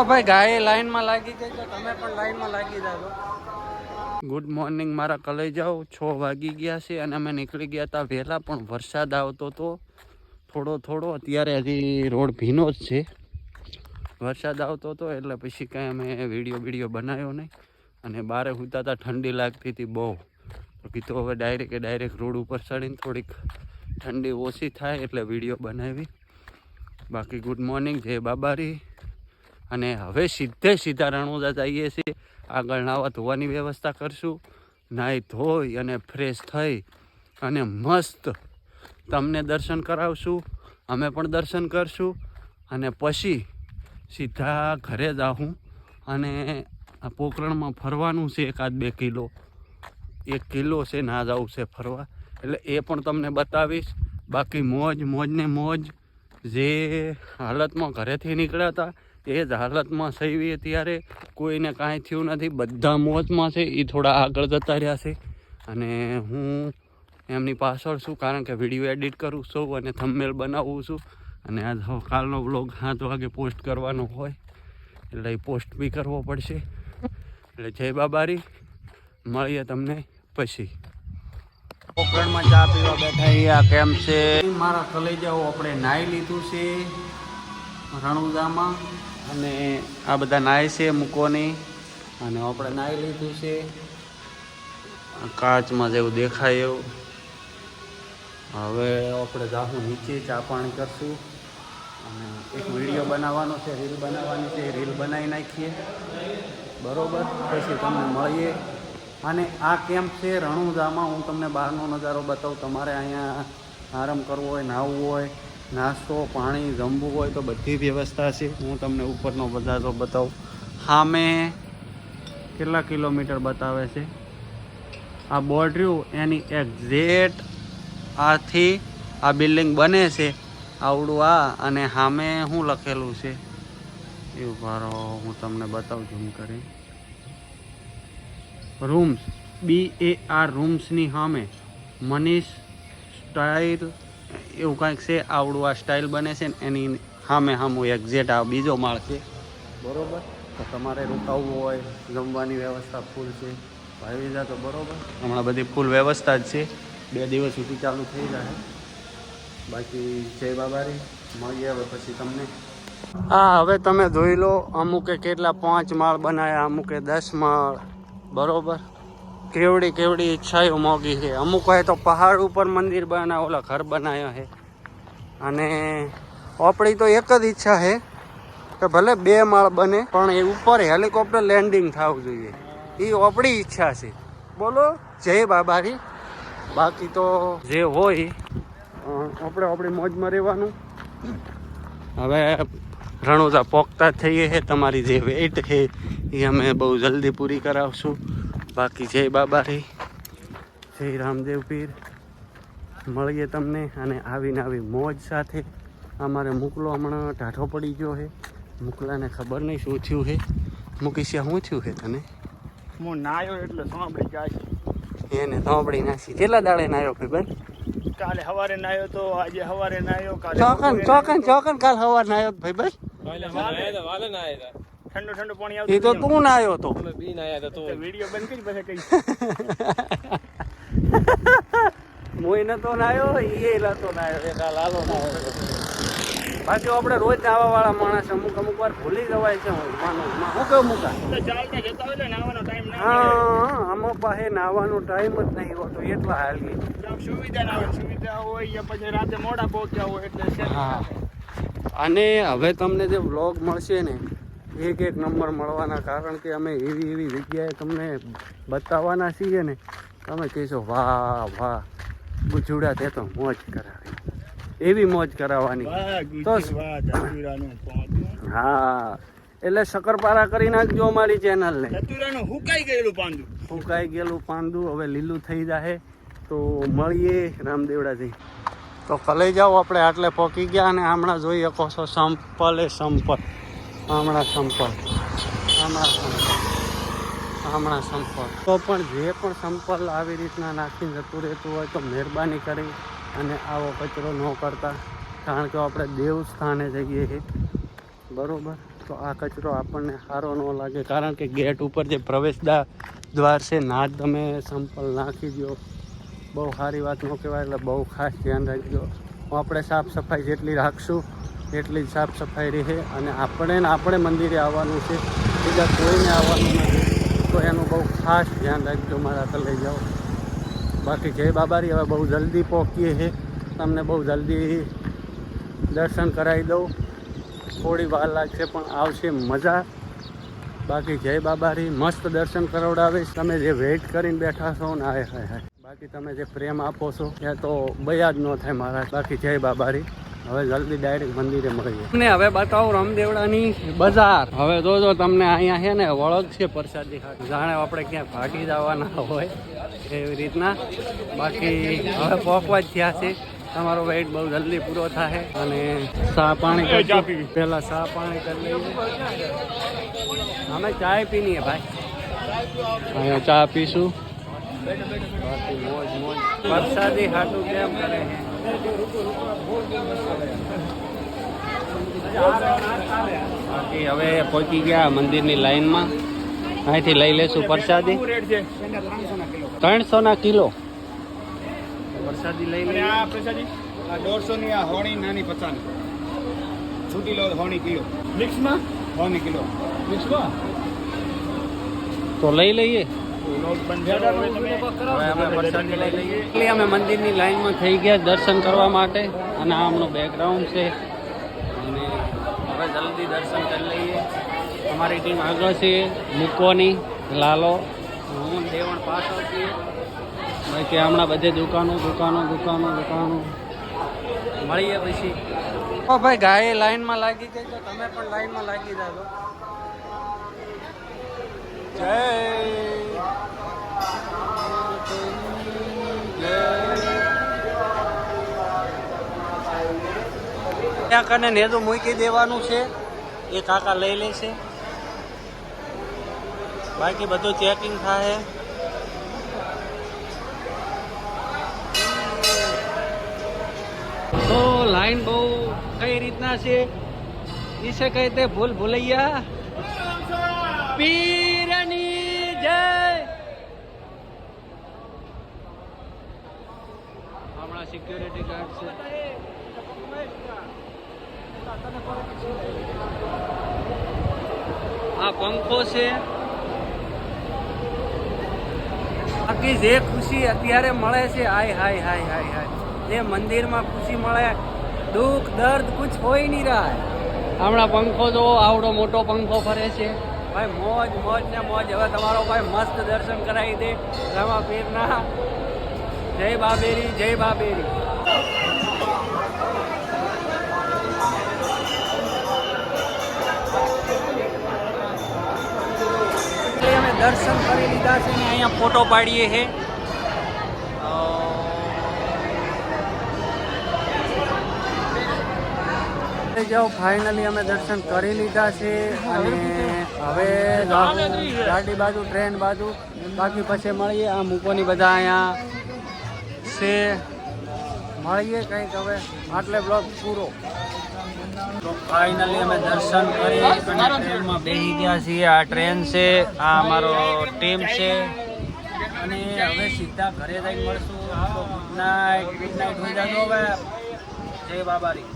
ભાઈ ગાય લાઈનમાં લાગી ગઈ તો તમે પણ લાઈનમાં લાગી જાજો. ગુડ મોર્નિંગ મારા કલેજાઓ. 6 વાગી ગયા છે અને અમે નીકળી ગયા હતા વહેલા, પણ વરસાદ આવતો તો થોડો. અત્યારે હજી રોડ ભીનો જ છે. વરસાદ આવતો હતો એટલે પછી કાંઈ અમે વિડીયો બનાવ્યો નહીં. અને બારે સૂતા હતા, ઠંડી લાગતી હતી બહુ. તો કીધું હવે ડાયરેક્ટ રોડ ઉપર ચડીને થોડીક ઠંડી ઓછી થાય એટલે વિડીયો બનાવી. બાકી ગુડ મોર્નિંગ, જય બાબારી. અને હવે સીધા રણુજા જઈએ છીએ. આગળ નાવા ધોવાની વ્યવસ્થા કરશું. નાહી ધોઈ અને ફ્રેશ થઈ અને મસ્ત તમને દર્શન કરાવશું, અમે પણ દર્શન કરશું. અને પછી સીધા ઘરે જાઉં. અને આ પોકરણમાં ફરવાનું છે 1-2 કિલો. 1 કિલો છે, ના જવું છે ફરવા, એટલે એ પણ તમને બતાવીશ. બાકી મોજ જે હાલતમાં ઘરેથી નીકળ્યા હતા એ જ હાલતમાં સહીવી. અત્યારે કોઈને કાંઈ થયું નથી, બધા મોજમાં છે. એ થોડા આગળ જતા રહ્યા છે અને હું એમની પાછળ છું, કારણ કે વિડીયો એડિટ કરું છું અને થંબનેલ બનાવું છું. અને આજ કાલનો વ્લોગ 7 વાગે પોસ્ટ કરવાનો હોય એટલે એ પોસ્ટ બી કરવો પડશે. એટલે જય બાબારી, મળીએ તમને પછી. પોકરણમાં ચા પીવા બેઠા. અહીંયા કેમ છે મારા કલેજાઓ, આપણે નાહી લીધું છે રણુજામાં. અને આ બધા નાય છે મૂકોની. અને આપણે નાહી લીધું છે કાચમાં જેવું દેખાય એવું. હવે આપણે જાઉં નીચે, ચા પાણી કરશું અને એક વિડીયો બનાવવાનો છે, રીલ બનાવવાની છે. રીલ બનાવી નાખીએ બરોબર, પછી તમને મળીએ. અને આ કેમ્પ છે રણુજામાં. હું તમને બહારનો નજારો બતાવું. તમારે અહીંયા આરામ કરવો હોય, નાહવું હોય, નાસ્તો પાણી જમવું હોય તો બધી વ્યવસ્થા છે. હું તમને ઉપરનો નજારો બતાવું. સામે કેટલા કિલોમીટર બતાવે છે આ બોર્ડ રહ્યું, એની એક્ઝેક્ટ આથી આ બિલ્ડિંગ બને છે આવડું આ. અને સામે શું લખેલું છે એવું ભારો હું તમને બતાવું ઝૂમ કરી. રૂમ્સ, BAR રૂમ્સની સામે મનીષ સ્ટાઇલ એવું કાંઈક છે. આવડું આ સ્ટાઇલ બને છે ને એની સામે એક્ઝેક્ટ આ બીજો માળ છે બરોબર. તો તમારે રોકાવવું હોય, જમવાની વ્યવસ્થા ફૂલ છે, ભાવી જા તો બરોબર. હમણાં બધી ફૂલ વ્યવસ્થા જ છે, 2 દિવસ સુધી ચાલુ થઈ જાય. બાકી જય બાબારી, મળીએ હવે પછી તમને. હા, હવે તમે જોઈ લો. અમુકે કેટલા 5 માળ બનાવ્યા, અમુકે 10 માળ બરોબર. કેવડી ઈચ્છાઓ મોગી છે. અમુક હોય તો પહાડ ઉપર મંદિર બનાવ્યા, ઓલા ઘર બનાવ્યા છે. અને આપણી તો એક જ ઈચ્છા છે કે ભલે 2 માળ બને પણ એ ઉપર હેલિકોપ્ટર લેન્ડિંગ થવું જોઈએ. એ આપણી ઈચ્છા છે. બોલો જય બાબારી. બાકી તો જે હોય આપણે આપણી મોજમાં રહેવાનું. હવે રણુજા પોકતા થઈએ છે. તમારી જે વેઇટ છે એ અમે બહુ જલ્દી પૂરી કરાવશું. બાકી જય બાબારી, જય રામદેવ પીર. મળીએ તમને. અને આવી મોજ સાથે. અમારે મુકલો હમણાં ટાઢો પડી ગયો છે. મુકલાને ખબર નહીં શું થયું છે. મુકીશિયા શું થયું છે તને? હું નાયો એટલે સાંભળી જાય એને સાંભળી નાખી. કેટલા દાડે નાયો ભાઈ? કાલે સવારે નાયો તો આજે સવારે નાયો. કાલે ચોકન કાલ સવાર નાયો ભાઈ બસ. ઠંડુ પાણી આવતું. એ તો તું નાયો તો. વિડીયો બંધ કરી પછી કઈ. મોઈ નતો નાયો, એ નતો નાયો, એક આ લાલો નાયો. બાકી આપણે રોજ નાવા વાળા માણસ અમુક વાર ભૂલી જવાય છે. હું કેવું મૂકા ચાલતા જતા હોય ને નાવાનો ટાઈમ ના. હા, આમાં પાસે નાવાનો ટાઈમ જ નહીં હોતો એટલા હાલની સુવિધા હોય પછી રાતે મોડા પહોંચ્યા હોય એટલે. હા, અને હવે તમને જે વ્લોગ મળશે ને એક નંબર મળવાના, કારણ કે અમે એવી જગ્યાએ તમને બતાવવાના છીએ ને. તમે કહેશો વાહ ગુજુડા તે તો મોજ કરાવી. એવી મોજ કરાવવાની તો હા. એટલે શક્કરપારા કરી નાખજો અમારી ચેનલને. સુકાઈ ગયેલું પાંદું હવે લીલું થઈ જાય. તો મળીએ રામદેવડાથી. તો કલે જાઓ, આપણે આટલે પહોંચી ગયા. અને હમણાં જોઈ શકો છો સંપલ. હમણાં સંપલ તો પણ જે પણ સંપલ આવી રીતના નાખીને જતું રહેતું હોય તો મહેરબાની કરી અને આવો કચરો ન કરતા, કારણ કે આપણે દેવસ્થાને જઈએ છીએ બરોબર. તો આ કચરો આપણને સારો ન લાગે, કારણ કે ગેટ ઉપર જે પ્રવેશ દ્વાર છે ના જ તમે સંપલ નાખી દો, બહુ સારી વાત ન કહેવાય. એટલે બહુ ખાસ ધ્યાન રાખજો. આપણે સાફ સફાઈ જેટલી રાખશું એટલી જ સાફ સફાઈ રહે. અને આપણે મંદિરે આવવાનું છે, બીજા કોઈને આવવાનું નથી, તો એનું બહુ ખાસ ધ્યાન રાખજો મારા કલાઈ જાઓ. બાકી જય બાબારી હવે બહુ જલ્દી પહોંચીએ છે, તમને બહુ જલ્દી દર્શન કરાવી દઉં. થોડી વાર લાગશે પણ આવશે મજા. બાકી જય બાબારી મસ્ત દર્શન કરાવડાવીશ. તમે જે વેઇટ કરીને બેઠા છો ને હાય હાય હાય, બાકી તમે જે પ્રેમ આપો છો એ તો બયા જ ન થાય મારા. બાકી જય બાબારી. હવે જલ્દી ડાયરેક્ટ મંદિરે મળીએ. તમને હવે બતાવું રામદેવડાની બજાર. હવે જોજો તમને અહીંયા છે ને વળગ છે પ્રસાદી ખાતી, જાણે આપણે ક્યાંક ભાગી જવાના હોય એવી રીતના. બાકી હવે પહોંચવા જ થયા છે. તમારો વેઇટ બહુ જલ્દી પૂરો થાય. અને ચા પાણી પહેલા ચા પાણી કરી લઈએ. અમે ચાય પીની ભાઈ, અહીંયા ચા પીશું. બાકી મોજ મોજ પ્રસાદી ખાતું કેમ કરે છે. બાકી હવે પહોંચી ગયા મંદિરની લાઈનમાં. અહીંથી લઈ લેશું પ્રસાદી. 300 કિલો પ્રસાદી લઈ લઈએ. આ પ્રસાદી આ 150 ની, આ હોણી નાની 50 ની છૂટી લો. હોણી કિલો મિક્સમાં, હોણી કિલો મિક્સમાં તો લઈ લઈએ. હવે અમે પ્રસાદી લઈ લઈએ. એટલે અમે મંદિરની લાઈનમાં થઈ ગયા દર્શન કરવા માટે. અને આ આમનું બેકગ્રાઉન્ડ છે. અને હવે જલ્દી દર્શન કરી લઈએ. અમારી ટીમ આગળ છે, મૂકવાની લાલો, હું દેવણ પાછળ છીએ. બાકી હમણાં બધે દુકાનો મળીએ પછી. ઓ ભાઈ ગાય લાઈનમાં લાગી ગઈ, તો તમે પણ લાઈનમાં લાગી જાજો. જય ત્યાં કને નેદું મૂકી દેવાનું છે, એ કાકા લઈ લેશે. બાકી બધું ચેકિંગ થાય. તો લાઈન બહુ કઈ રીતના છે इसे कहते भूल भुलैया पीरनी जय. हमारा सिक्योरिटी गार्ड से આ પંખો છે. બાકી જે ખુશી અત્યારે મળે છે, હાય હાય હાય હાય હાય, જે મંદિરમાં ખુશી મળે, દુઃખ દર્દ કુછ હોય નહીં રહા. હમણાં પંખો જો આવડો મોટો પંખો ફરે છે ભાઈ, મોજ મોજ ને મોજ. હવે તમારો ભાઈ મસ્ત દર્શન કરાવી દે રામાપીરના. જય બાબેરી, જય બાબેરી. અમે દર્શન કરી લીધા છે ને અહીંયા ફોટો પાડીએ છે. જાઓ, ફાઇનલી અમે દર્શન કરી લીધા છે અને હવે ગાડી બાજુ, ટ્રેન બાજુ. બાકી પછી મળીએ. આ મૂકોની બધા અહીંયા છે, મળીએ કંઈક હવે. આટલે બ્લોગ પૂરો. તો ફાઇનલી અમે દર્શન કરી અને ટ્રેનમાં બેસી ગયા છીએ. આ ટ્રેન છે, આ અમારો ટીમ છે અને હવે સીધા ઘરે જઈને મળશું. તો ગુડ નાઇટ, ગુડ નાઇટ. હોઈ જાજો હવે. જય બાબારી.